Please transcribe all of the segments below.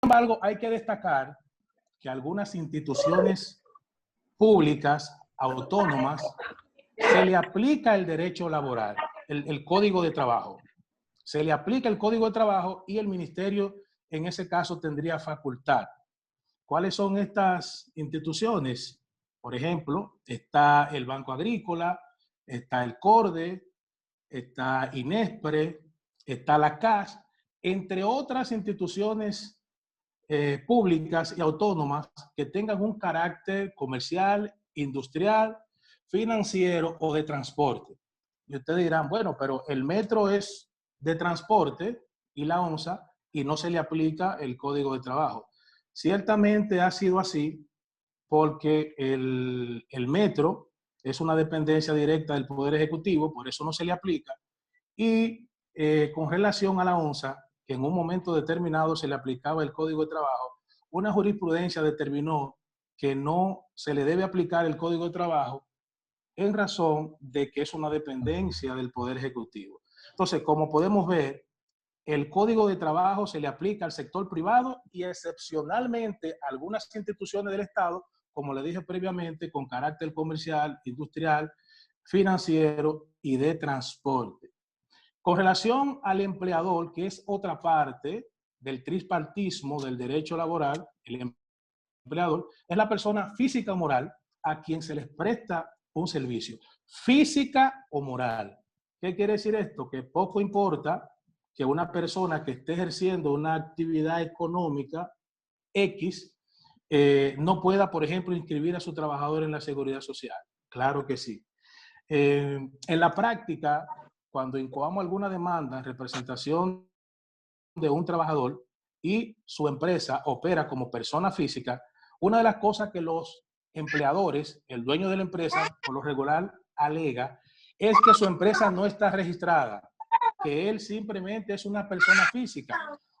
embargo, hay que destacar que algunas instituciones públicas, autónomas, se le aplica el derecho laboral, el Código de Trabajo. Se le aplica el Código de Trabajo y el ministerio en ese caso tendría facultad. ¿Cuáles son estas instituciones? Por ejemplo, está el Banco Agrícola, está el CORDE, está INESPRE, está la CAS, entre otras instituciones públicas y autónomas que tengan un carácter comercial, industrial, financiero o de transporte. Y ustedes dirán, bueno, pero el metro es de transporte y la ONSA y no se le aplica el Código de Trabajo. Ciertamente ha sido así porque el metro es una dependencia directa del Poder Ejecutivo, por eso no se le aplica. Y con relación a la ONSA, que en un momento determinado se le aplicaba el Código de Trabajo, una jurisprudencia determinó que no se le debe aplicar el Código de Trabajo en razón de que es una dependencia del Poder Ejecutivo. Entonces, como podemos ver, el Código de Trabajo se le aplica al sector privado y excepcionalmente a algunas instituciones del Estado, como le dije previamente, con carácter comercial, industrial, financiero y de transporte. Con relación al empleador, que es otra parte del tripartismo del derecho laboral, el empleador es la persona física o moral a quien se les presta un servicio, física o moral. ¿Qué quiere decir esto? Que poco importa que una persona que esté ejerciendo una actividad económica X no pueda, por ejemplo, inscribir a su trabajador en la seguridad social. Claro que sí. En la práctica, cuando incoamos alguna demanda en representación de un trabajador y su empresa opera como persona física, una de las cosas que los empleadores, el dueño de la empresa, por lo regular alega, es que su empresa no está registrada, que él simplemente es una persona física,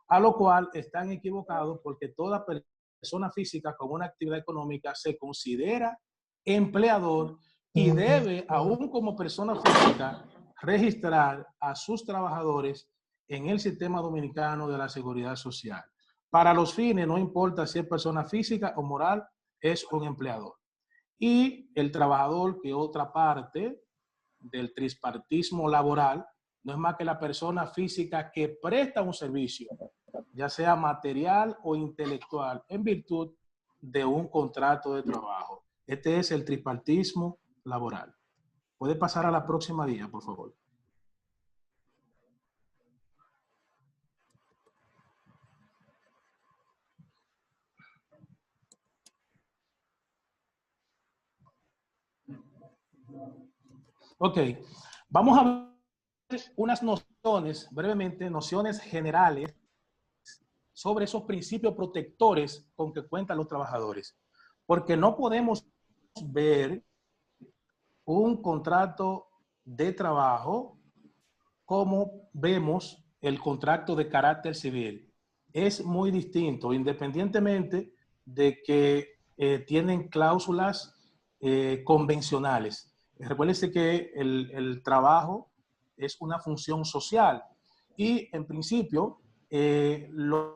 a lo cual están equivocados porque toda persona física con una actividad económica se considera empleador y debe, aún como persona física, registrar a sus trabajadores en el sistema dominicano de la seguridad social. Para los fines, no importa si es persona física o moral, es un empleador. Y el trabajador, que otra parte del tripartismo laboral, no es más que la persona física que presta un servicio, ya sea material o intelectual, en virtud de un contrato de trabajo. Este es el tripartismo laboral. ¿Puede pasar a la próxima día, por favor? Ok, vamos a ver unas nociones, brevemente, nociones generales sobre esos principios protectores con que cuentan los trabajadores. Porque no podemos ver un contrato de trabajo como vemos el contrato de carácter civil. Es muy distinto, independientemente de que tienen cláusulas convencionales. Recuérdense que el trabajo es una función social y en principio los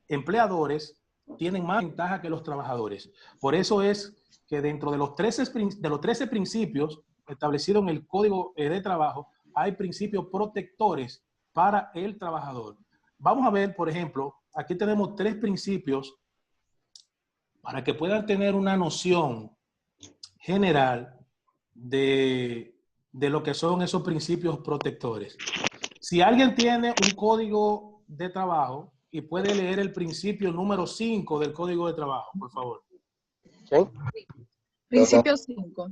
empleadores tienen más ventaja que los trabajadores. Por eso es que dentro de los 13 principios establecidos en el Código de Trabajo, hay principios protectores para el trabajador. Vamos a ver, por ejemplo, aquí tenemos 3 principios para que puedan tener una noción general de lo que son esos principios protectores. Si alguien tiene un código de trabajo y puede leer el principio número 5 del Código de Trabajo, por favor. ¿Sí? Principio 5.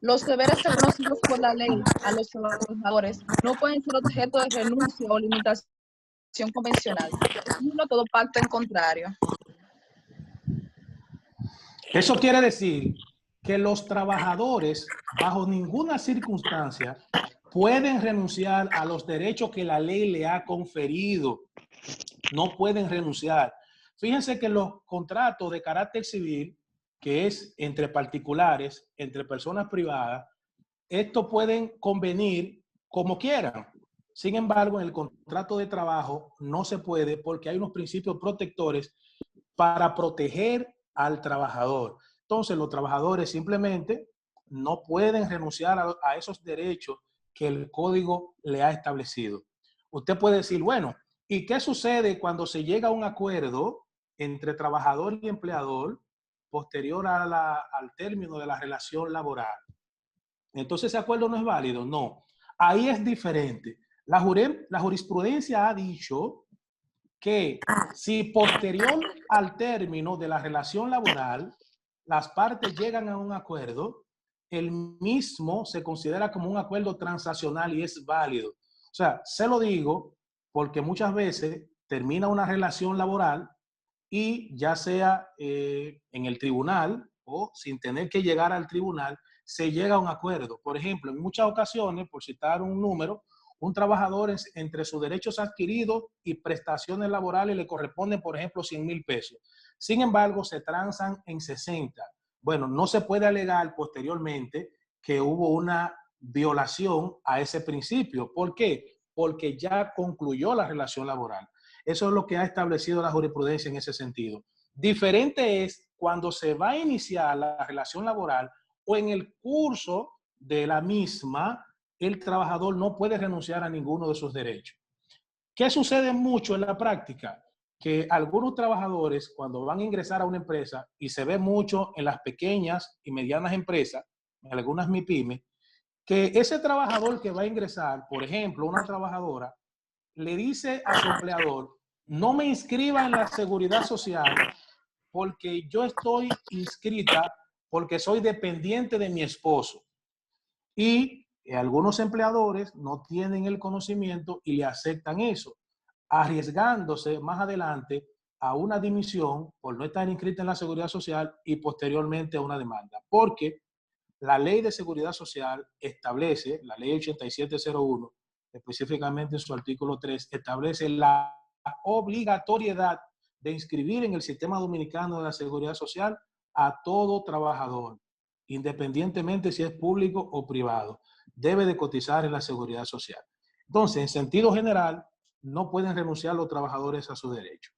Los deberes reconocidos por la ley a los trabajadores no pueden ser objeto de renuncia o limitación convencional, sino todo pacto en contrario. Eso quiere decir que los trabajadores, bajo ninguna circunstancia, pueden renunciar a los derechos que la ley le ha conferido. No pueden renunciar. Fíjense que los contratos de carácter civil, que es entre particulares, entre personas privadas, estos pueden convenir como quieran. Sin embargo, en el contrato de trabajo no se puede porque hay unos principios protectores para proteger al trabajador. Entonces, los trabajadores simplemente no pueden renunciar a esos derechos que el código le ha establecido. Usted puede decir, bueno, ¿y qué sucede cuando se llega a un acuerdo entre trabajador y empleador posterior al término de la relación laboral? Entonces, ¿ese acuerdo no es válido? No. Ahí es diferente. La jurisprudencia ha dicho que si posterior al término de la relación laboral, las partes llegan a un acuerdo, el mismo se considera como un acuerdo transaccional y es válido. O sea, se lo digo porque muchas veces termina una relación laboral y ya sea en el tribunal o sin tener que llegar al tribunal, se llega a un acuerdo. Por ejemplo, en muchas ocasiones, por citar un número, un trabajador entre sus derechos adquiridos y prestaciones laborales le corresponden, por ejemplo, 100,000 pesos. Sin embargo, se transan en 60. Bueno, no se puede alegar posteriormente que hubo una violación a ese principio. ¿Por qué? Porque ya concluyó la relación laboral. Eso es lo que ha establecido la jurisprudencia en ese sentido. Diferente es cuando se va a iniciar la relación laboral o en el curso de la misma, el trabajador no puede renunciar a ninguno de sus derechos. ¿Qué sucede mucho en la práctica? Que algunos trabajadores, cuando van a ingresar a una empresa, y se ve mucho en las pequeñas y medianas empresas, en algunas MIPYME, que ese trabajador que va a ingresar, por ejemplo, una trabajadora, le dice a su empleador, no me inscriba en la seguridad social porque yo estoy inscrita porque soy dependiente de mi esposo. Y algunos empleadores no tienen el conocimiento y le aceptan eso, arriesgándose más adelante a una dimisión por no estar inscrita en la seguridad social y posteriormente a una demanda. Porque la ley de seguridad social establece, la ley 8701, específicamente en su artículo 3, establece la obligatoriedad de inscribir en el sistema dominicano de la seguridad social a todo trabajador, independientemente si es público o privado, debe de cotizar en la seguridad social. Entonces, en sentido general, no pueden renunciar los trabajadores a su derecho.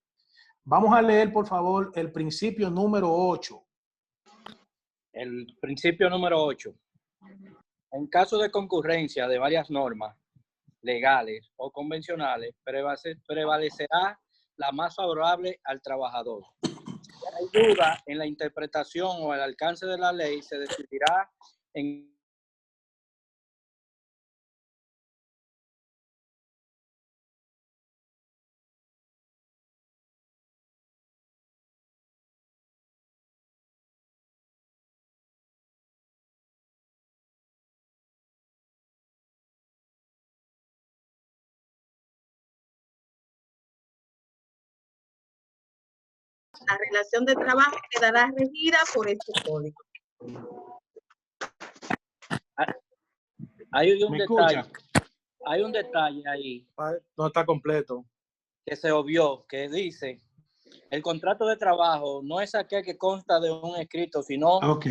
Vamos a leer, por favor, el principio número 8. El principio número 8. En caso de concurrencia de varias normas legales o convencionales, prevalecerá la más favorable al trabajador. Si hay duda en la interpretación o el alcance de la ley, se decidirá en la relación de trabajo quedará regida por este código. Hay un detalle ahí. No está completo. Que se obvió, que dice, el contrato de trabajo no es aquel que consta de un escrito, sino el que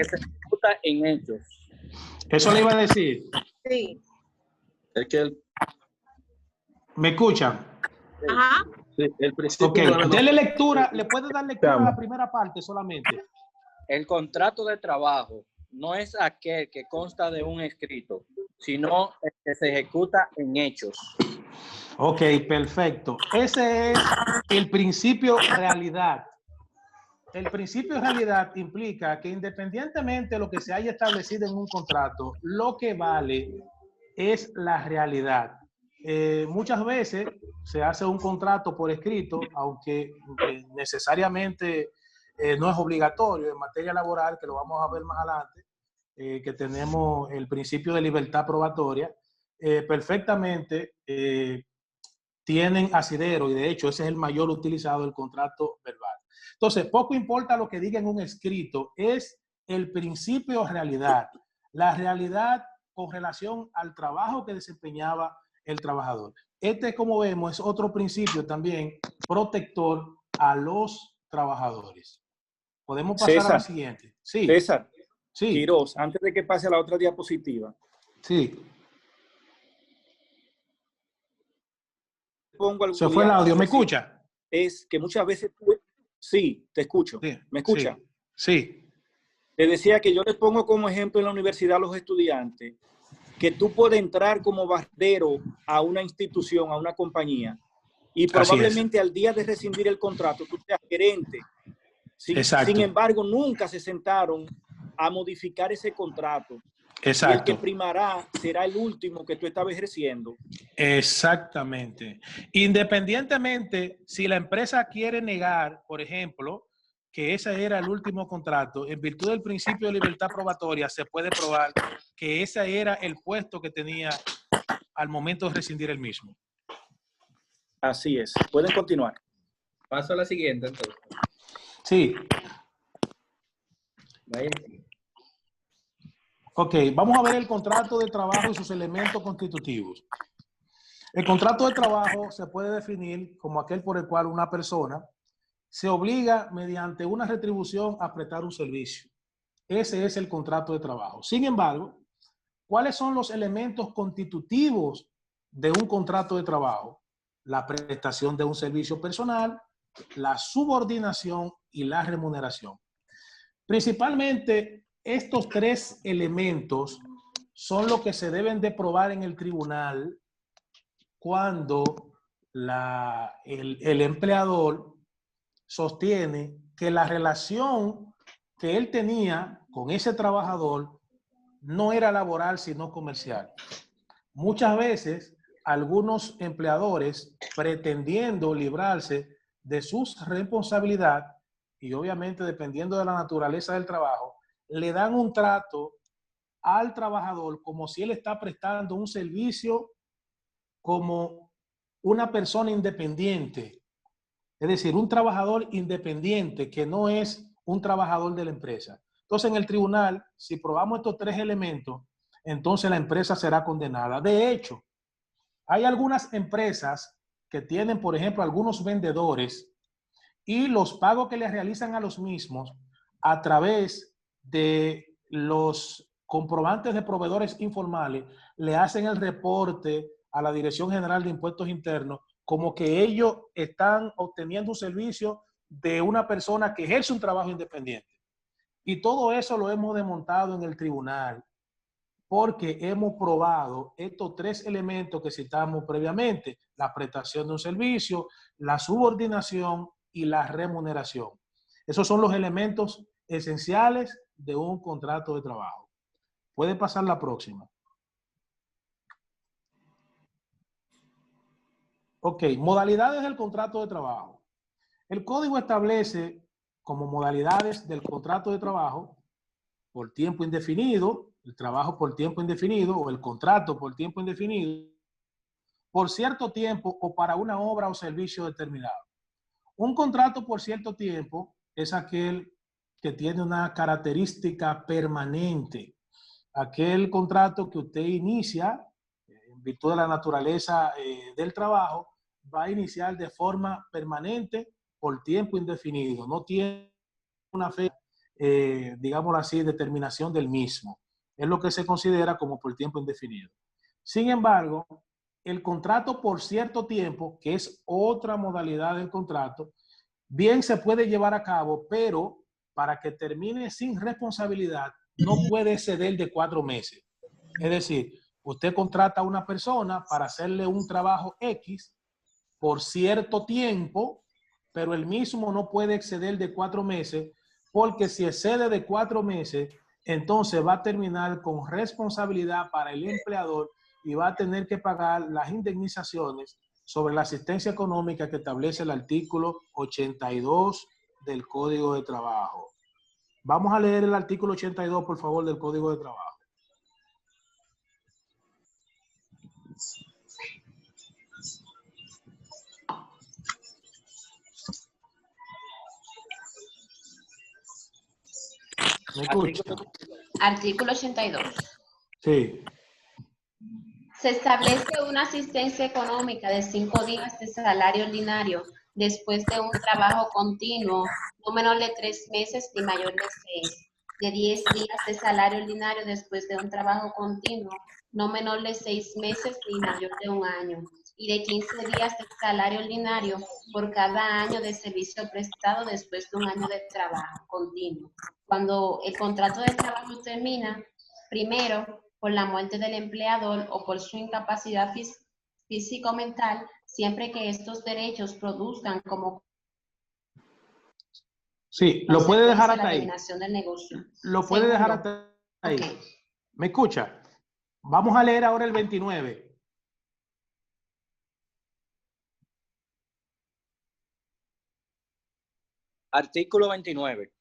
se ejecuta en hechos. Eso le iba a decir. Sí. Es que ¿Me escuchan? Ajá. sí, el principio. Ok, dele lectura, le puede dar lectura a la primera parte solamente. El contrato de trabajo no es aquel que consta de un escrito, sino el que se ejecuta en hechos. Ok, perfecto. Ese es el principio realidad. El principio de realidad implica que independientemente de lo que se haya establecido en un contrato, lo que vale es la realidad. Muchas veces se hace un contrato por escrito, aunque necesariamente no es obligatorio en materia laboral, que lo vamos a ver más adelante, que tenemos el principio de libertad probatoria, perfectamente tienen asidero y de hecho ese es el mayor utilizado, el contrato verbal. Entonces, poco importa lo que diga en un escrito, es el principio realidad, la realidad con relación al trabajo que desempeñaba el trabajador. Este, como vemos, es otro principio también protector a los trabajadores. Podemos pasar a la siguiente. Sí. César, sí. Quirós, antes de que pase a la otra diapositiva. Sí. pongo al Se fue el audio, ¿me escucha? Es que muchas veces... Sí, te escucho. Sí, ¿Me escucha? Sí. Te decía que yo les pongo como ejemplo en la universidad a los estudiantes que tú puedes entrar como bardero a una institución, a una compañía, y probablemente al día de rescindir el contrato tú seas gerente. Sin embargo, nunca se sentaron a modificar ese contrato. Exacto. Y el que primará será el último que tú estabas ejerciendo. Exactamente. Independientemente, si la empresa quiere negar, por ejemplo, que ese era el último contrato, en virtud del principio de libertad probatoria, se puede probar que ese era el puesto que tenía al momento de rescindir el mismo. Así es. Pueden continuar. Paso a la siguiente, entonces. Sí. Ok, vamos a ver el contrato de trabajo y sus elementos constitutivos. El contrato de trabajo se puede definir como aquel por el cual una persona se obliga mediante una retribución a prestar un servicio. Ese es el contrato de trabajo. Sin embargo, ¿cuáles son los elementos constitutivos de un contrato de trabajo? La prestación de un servicio personal, la subordinación y la remuneración. Principalmente, estos tres elementos son los que se deben de probar en el tribunal cuando el empleador sostiene que la relación que él tenía con ese trabajador no era laboral, sino comercial. Muchas veces, algunos empleadores, pretendiendo librarse de sus responsabilidades, y obviamente dependiendo de la naturaleza del trabajo, le dan un trato al trabajador como si él está prestando un servicio como una persona independiente. Es decir, un trabajador independiente que no es un trabajador de la empresa. Entonces, en el tribunal, si probamos estos tres elementos, entonces la empresa será condenada. De hecho, hay algunas empresas que tienen, por ejemplo, algunos vendedores y los pagos que les realizan a los mismos a través de los comprobantes de proveedores informales, le hacen el reporte a la Dirección General de Impuestos Internos como que ellos están obteniendo un servicio de una persona que ejerce un trabajo independiente. Y todo eso lo hemos desmontado en el tribunal porque hemos probado estos tres elementos que citamos previamente: la prestación de un servicio, la subordinación y la remuneración. Esos son los elementos esenciales de un contrato de trabajo. Puede pasar la próxima. Ok, modalidades del contrato de trabajo. El código establece como modalidades del contrato de trabajo por tiempo indefinido, el trabajo por tiempo indefinido o el contrato por tiempo indefinido, por cierto tiempo o para una obra o servicio determinado. Un contrato por cierto tiempo es aquel que tiene una característica permanente. Aquel contrato que usted inicia, en virtud de la naturaleza del trabajo, va a iniciar de forma permanente por tiempo indefinido. No tiene una fecha, digámoslo así, determinación del mismo. Es lo que se considera como por tiempo indefinido. Sin embargo, el contrato por cierto tiempo, que es otra modalidad del contrato, bien se puede llevar a cabo, pero para que termine sin responsabilidad, no puede exceder de 4 meses. Es decir, usted contrata a una persona para hacerle un trabajo X por cierto tiempo, pero el mismo no puede exceder de 4 meses, porque si excede de 4 meses, entonces va a terminar con responsabilidad para el empleador y va a tener que pagar las indemnizaciones sobre la asistencia económica que establece el artículo 82 del Código de Trabajo. Vamos a leer el artículo 82, por favor, del Código de Trabajo. ¿Me escucha? Artículo 82. Sí. Se establece una asistencia económica de 5 días de salario ordinario después de un trabajo continuo, no menor de 3 meses ni mayor de 6, de 10 días de salario ordinario después de un trabajo continuo, no menor de 6 meses ni mayor de 1 año, y de 15 días de salario ordinario por cada año de servicio prestado después de un año de trabajo continuo. Cuando el contrato de trabajo termina, primero por la muerte del empleador o por su incapacidad físico-mental, siempre que estos derechos produzcan como sí, lo puede dejar hasta la ahí. terminación del negocio. Lo puede dejar hasta ahí. Okay. ¿Me escucha? Vamos a leer ahora el 29. Artículo 29.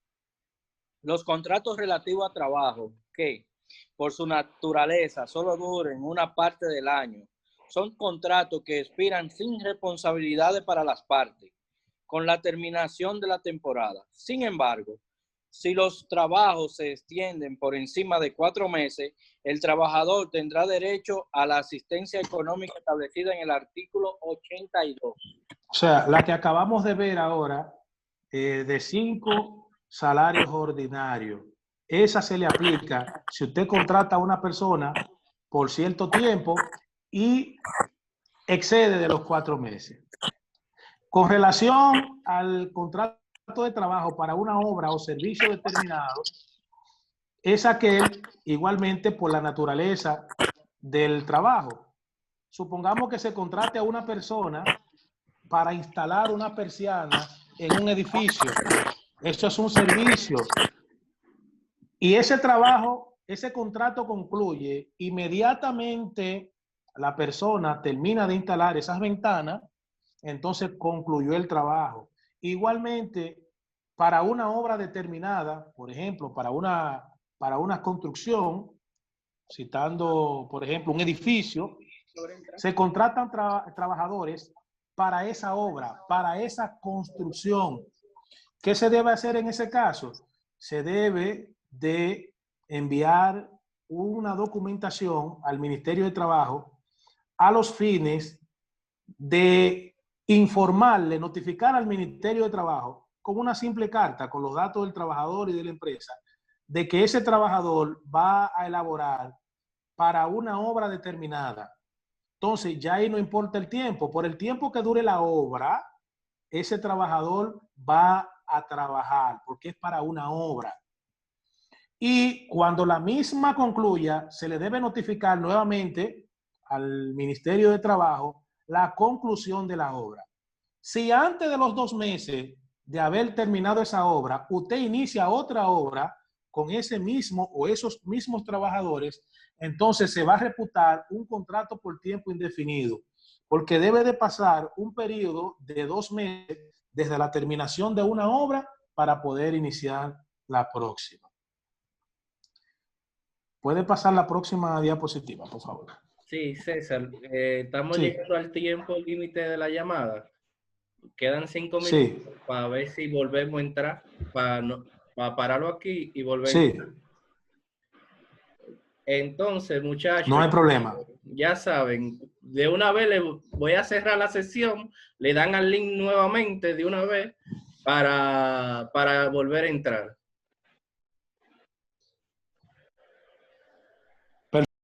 Los contratos relativos a trabajo que, por su naturaleza, solo duren una parte del año, son contratos que expiran sin responsabilidades para las partes, con la terminación de la temporada. Sin embargo, si los trabajos se extienden por encima de 4 meses, el trabajador tendrá derecho a la asistencia económica establecida en el artículo 82. O sea, la que acabamos de ver ahora, de 5 salarios ordinarios, esa se le aplica si usted contrata a una persona por cierto tiempo y excede de los 4 meses. Con relación al contrato de trabajo para una obra o servicio determinado, es aquel igualmente por la naturaleza del trabajo. Supongamos que se contrate a una persona para instalar una persiana en un edificio. Eso es un servicio. Y ese trabajo, ese contrato concluye inmediatamente la persona termina de instalar esas ventanas, entonces concluyó el trabajo. Igualmente, para una obra determinada, por ejemplo, para una construcción, citando, por ejemplo, un edificio, se contratan trabajadores para esa obra, para esa construcción. ¿Qué se debe hacer en ese caso? Se debe de enviar una documentación al Ministerio de Trabajo a los fines de informarle, notificar al Ministerio de Trabajo con una simple carta, con los datos del trabajador y de la empresa, de que ese trabajador va a elaborar para una obra determinada. Entonces, ya ahí no importa el tiempo. Por el tiempo que dure la obra, ese trabajador va a trabajar porque es para una obra. Y cuando la misma concluya, se le debe notificar nuevamente al Ministerio de Trabajo la conclusión de la obra. Si antes de los 2 meses de haber terminado esa obra, usted inicia otra obra con ese mismo o esos mismos trabajadores, entonces se va a reputar un contrato por tiempo indefinido, porque debe de pasar un periodo de 2 meses desde la terminación de una obra para poder iniciar la próxima. ¿Puede pasar la próxima diapositiva, por favor? Sí, César, estamos llegando al tiempo límite de la llamada. Quedan 5 minutos para ver si volvemos a entrar, para pararlo aquí y volver a entrar. Entonces, muchachos, no hay problema. Ya saben, de una vez le voy a cerrar la sesión, le dan al link nuevamente de una vez para volver a entrar.